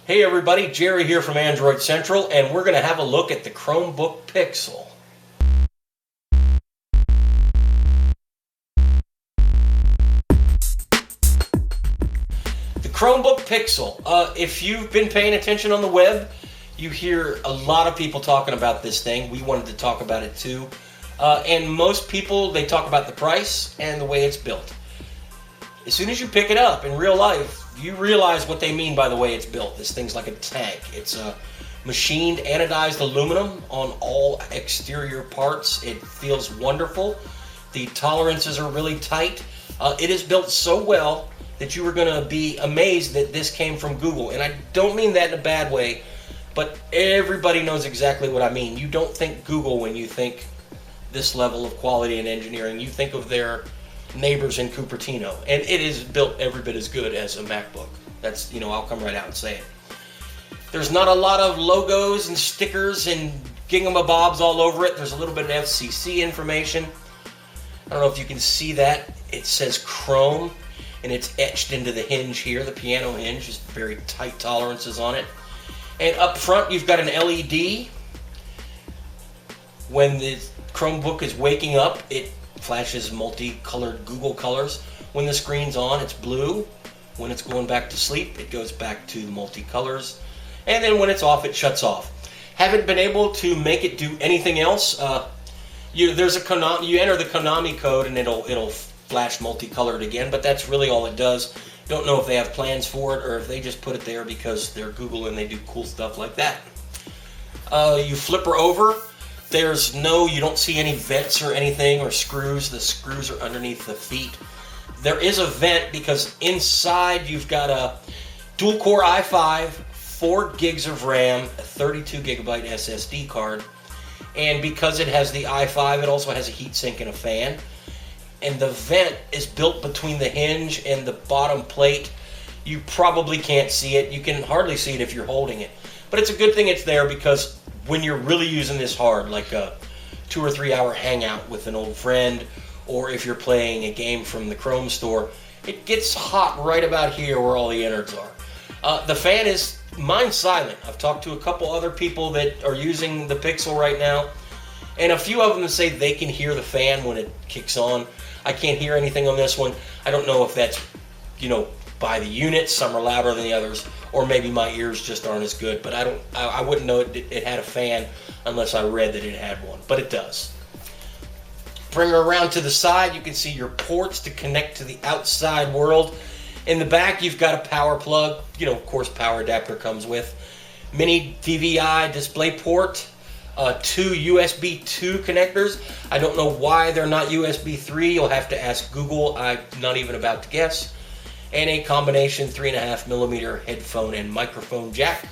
Hey everybody, Jerry here from Android Central, and we're going to have a look at the Chromebook Pixel. The Chromebook Pixel. If you've been paying attention on the web, you hear a lot of people talking about this thing. We wanted to talk about it too. And most people, they talk about the price and the way it's built. As soon as you pick it up in real life, you realize what they mean by the way it's built. This thing's like a tank. It's a machined anodized aluminum on all exterior parts. It feels wonderful. The tolerances are really tight. It is built so well that you are going to be amazed that this came from Google. And I don't mean that in a bad way, but everybody knows exactly what I mean. You don't think Google when you think this level of quality and engineering. You think of their neighbors in Cupertino, and it is built every bit as good as a MacBook. That's, I'll come right out and say it. There's not a lot of logos and stickers and gingamabobs all over it. There's a little bit of FCC information. I don't know if you can see that. It says Chrome, and it's etched into the hinge here, the piano hinge. Just very tight tolerances on it. And up front, you've got an LED. When the Chromebook is waking up, it flashes multicolored Google colors. When the screen's on, it's blue. When it's going back to sleep, it goes back to multicolors. And then when it's off, it shuts off. Haven't been able to make it do anything else. There's a Konami. You enter the Konami code, and it'll flash multicolored again. But that's really all it does. Don't know if they have plans for it or if they just put it there because they're Google and they do cool stuff like that. You flip her over. You don't see any vents or anything or screws. The screws are underneath the feet. There is a vent because inside you've got a dual-core i5, 4 gigs of RAM, a 32 gigabyte SSD card, and because it has the i5, it also has a heatsink and a fan. And the vent is built between the hinge and the bottom plate. You probably can't see it. You can hardly see it if you're holding it. But it's a good thing it's there because when you're really using this hard, like a 2 or 3 hour hangout with an old friend, or if you're playing a game from the Chrome store, it gets hot right about here where all the innards are. The fan is, mine's silent. I've talked to a couple other people that are using the Pixel right now, and a few of them say they can hear the fan when it kicks on. I can't hear anything on this one. I don't know if that's, by the units, some are louder than the others, or maybe my ears just aren't as good, but I wouldn't know it had a fan unless I read that it had one, but it does. Bring her around to the side, you can see your ports to connect to the outside world. In the back, you've got a power plug, of course, power adapter comes with. Mini DVI display port, 2 USB 2 connectors. I don't know why they're not USB 3, you'll have to ask Google, I'm not even about to guess. And a combination 3.5mm headphone and microphone jack.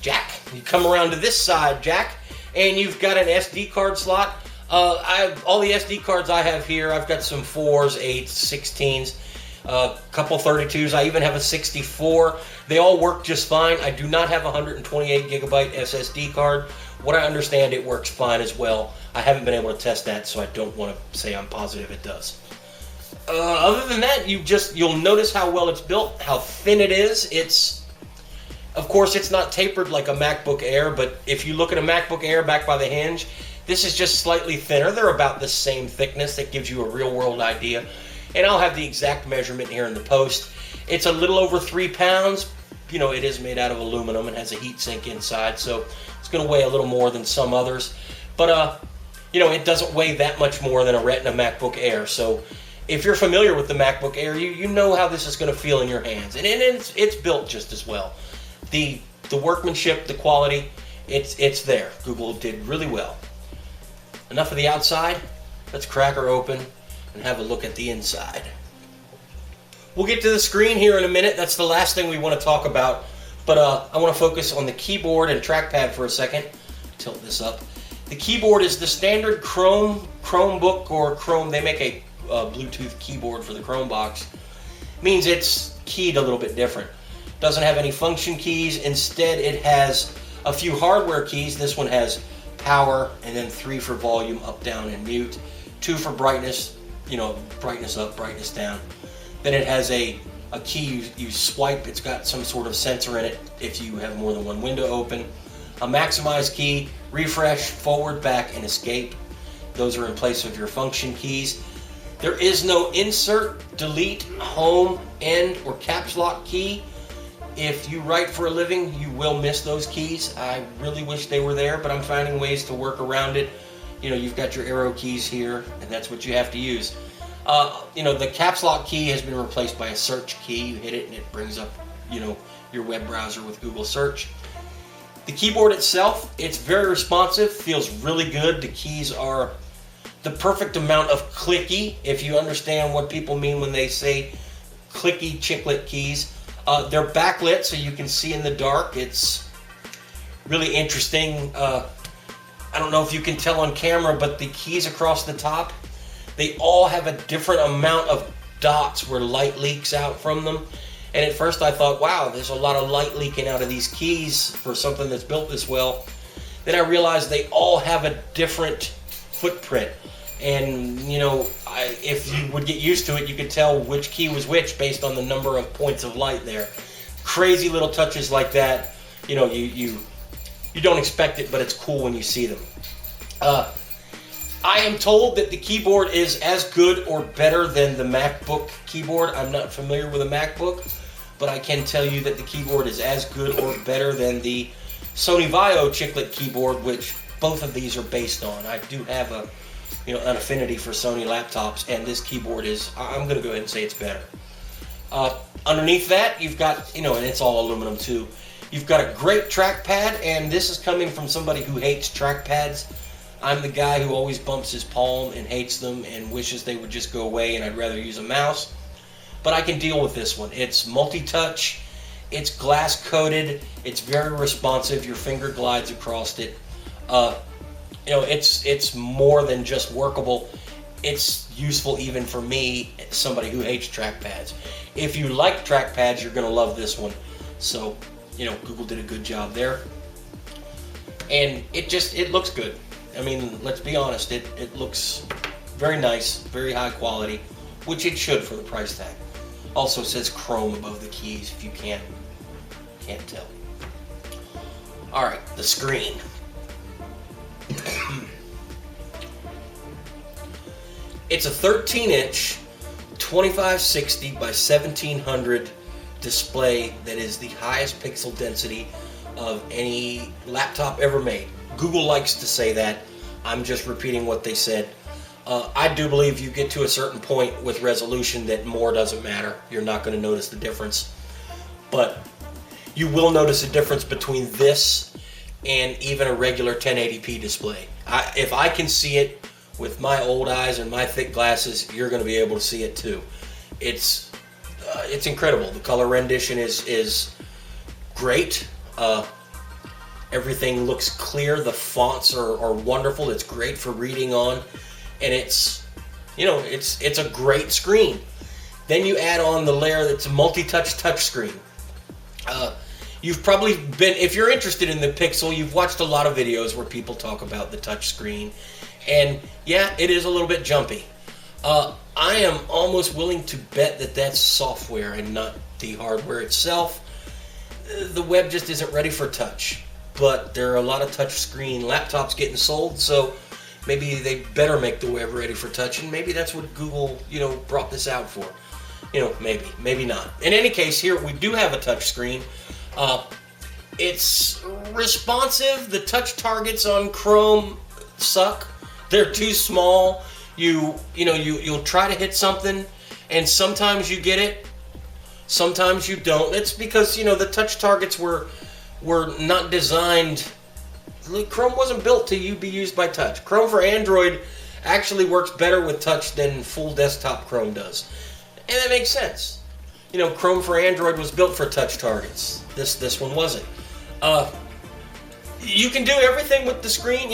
You come around to this side, Jack, and you've got an SD card slot. All the SD cards I have here, I've got some 4s, 8s, 16s, a couple 32s. I even have a 64. They all work just fine. I do not have a 128 gigabyte SSD card. What I understand, it works fine as well. I haven't been able to test that, so I don't want to say I'm positive it does. Other than that, you'll notice how well it's built, how thin it is. Of course, it's not tapered like a MacBook Air, but if you look at a MacBook Air back by the hinge, this is just slightly thinner. They're about the same thickness. That gives you a real-world idea. And I'll have the exact measurement here in the post. It's a little over 3 pounds. It is made out of aluminum and has a heatsink inside, so it's going to weigh a little more than some others. But, it doesn't weigh that much more than a Retina MacBook Air, so if you're familiar with the MacBook Air, you know how this is going to feel in your hands. And it's built just as well. The workmanship, the quality, it's there. Google did really well. Enough of the outside. Let's crack her open and have a look at the inside. We'll get to the screen here in a minute. That's the last thing we want to talk about. But I want to focus on the keyboard and trackpad for a second. Tilt this up. The keyboard is the standard Chromebook or Chrome. They make a Bluetooth keyboard for the Chrome box. Means it's keyed a little bit different. Doesn't have any function keys. Instead, it has a few hardware keys. This one has power, and then 3 for volume, up, down, and mute. 2 for brightness, brightness up, brightness down. Then it has a a key you swipe. It's got some sort of sensor in it if you have more than one window open. A maximize key, refresh, forward, back, and escape. Those are in place of your function keys. There is no insert, delete, home, end, or caps lock key. If you write for a living, you will miss those keys. I really wish they were there, but I'm finding ways to work around it. You know, you've got your arrow keys here, and that's what you have to use. You know, the caps lock key has been replaced by a search key. You hit it and it brings up, you know, your web browser with Google search. The keyboard itself, it's very responsive, feels really good. The keys are the perfect amount of clicky, if you understand what people mean when they say clicky chiclet keys. They're backlit so you can see in the dark. It's really interesting. I don't know if you can tell on camera, but the keys across the top, they all have a different amount of dots where light leaks out from them. And at first I thought, wow, there's a lot of light leaking out of these keys for something that's built this well. Then I realized they all have a different footprint. And, you know, if you would get used to it, you could tell which key was which based on the number of points of light there. Crazy little touches like that, you know, you don't expect it, but it's cool when you see them. I am told that the keyboard is as good or better than the MacBook keyboard. I'm not familiar with a MacBook, but I can tell you that the keyboard is as good or better than the Sony Vaio chiclet keyboard, which both of these are based on. I do have a, you know, an affinity for Sony laptops, and this keyboard is, I'm going to go ahead and say it's better. Underneath that, you've got, you know, and it's all aluminum too, you've got a great trackpad, and this is coming from somebody who hates trackpads. I'm the guy who always bumps his palm and hates them and wishes they would just go away, and I'd rather use a mouse. But I can deal with this one. It's multi-touch, it's glass coated, it's very responsive, your finger glides across it. You know, it's more than just workable. It's useful even for me, somebody who hates trackpads. If you like trackpads, you're going to love this one. So, you know, Google did a good job there. And it looks good. I mean, let's be honest, it looks very nice, very high quality, which it should for the price tag. Also says Chrome above the keys if you can't tell. Alright, the screen. It's a 13-inch 2560 by 1700 display that is the highest pixel density of any laptop ever made. Google likes to say that. I'm just repeating what they said. I do believe you get to a certain point with resolution that more doesn't matter. You're not going to notice the difference. But you will notice a difference between this and even a regular 1080p display. If I can see it with my old eyes and my thick glasses, you're going to be able to see it too. It's incredible. The color rendition is great. Everything looks clear. The fonts are wonderful. It's great for reading on, and it's a great screen. Then you add on the layer that's a multi-touch touchscreen. You've probably been, if you're interested in the Pixel, you've watched a lot of videos where people talk about the touchscreen, and yeah, it is a little bit jumpy. I am almost willing to bet that that's software and not the hardware itself. The web just isn't ready for touch. But there are a lot of touchscreen laptops getting sold, so maybe they better make the web ready for touch, and maybe that's what Google, brought this out for. Maybe not. In any case, here we do have a touchscreen. It's responsive. The touch targets on Chrome suck. They're too small. You'll try to hit something, and sometimes you get it, sometimes you don't. It's because the touch targets were not designed. Chrome wasn't built to be used by touch. Chrome for Android actually works better with touch than full desktop Chrome does, and that makes sense. Chrome for Android was built for touch targets. This one wasn't. You can do everything with the screen.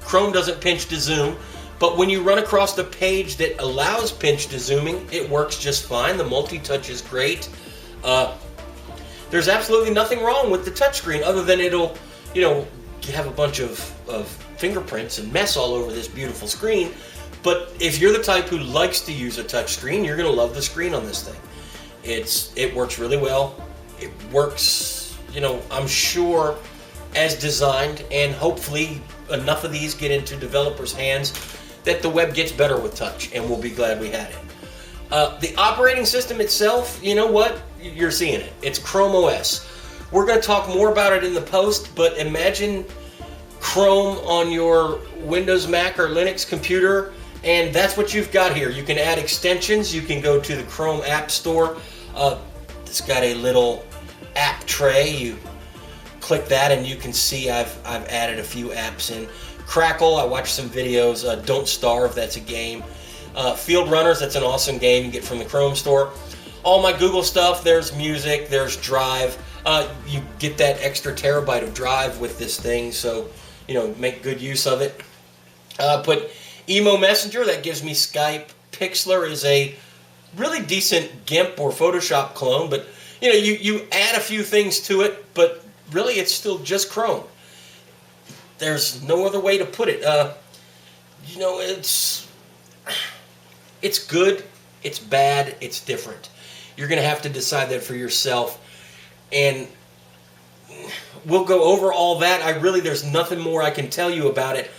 Chrome doesn't pinch to zoom, but when you run across the page that allows pinch to zooming, it works just fine. The multi-touch is great. There's absolutely nothing wrong with the touchscreen other than it'll, have a bunch of fingerprints and mess all over this beautiful screen. But if you're the type who likes to use a touchscreen, you're going to love the screen on this thing. It works really well. It works, I'm sure as designed, and hopefully enough of these get into developers' hands that the web gets better with touch, and we'll be glad we had it. The operating system itself, you know what? You're seeing it. It's Chrome OS. We're going to talk more about it in the post, but imagine Chrome on your Windows, Mac, or Linux computer, and that's what you've got here. You can add extensions. You can go to the Chrome App Store. It's got a little app tray. You click that and you can see I've added a few apps in. Crackle, I watched some videos. Don't Starve, that's a game. Field Runners, that's an awesome game you get from the Chrome store. All my Google stuff, there's music, there's Drive. You get that extra terabyte of Drive with this thing, so make good use of it. Put Emo Messenger, that gives me Skype. Pixlr is a really decent GIMP or Photoshop clone, but you add a few things to it, but really it's still just Chrome. There's no other way to put it. It's good, it's bad, it's different. You're going to have to decide that for yourself, and we'll go over all that. There's nothing more I can tell you about it.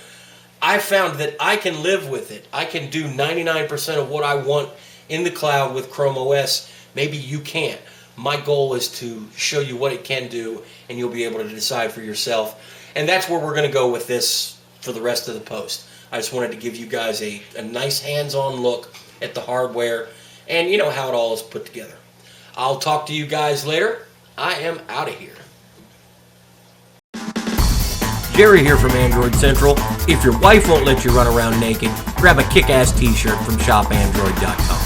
I found that I can live with it. I can do 99% of what I want in the cloud with Chrome OS. Maybe you can't. My goal is to show you what it can do, and you'll be able to decide for yourself. And that's where we're going to go with this for the rest of the post. I just wanted to give you guys a nice hands-on look at the hardware and how it all is put together. I'll talk to you guys later. I am out of here. Jerry here from Android Central. If your wife won't let you run around naked, grab a kick-ass t-shirt from shopandroid.com.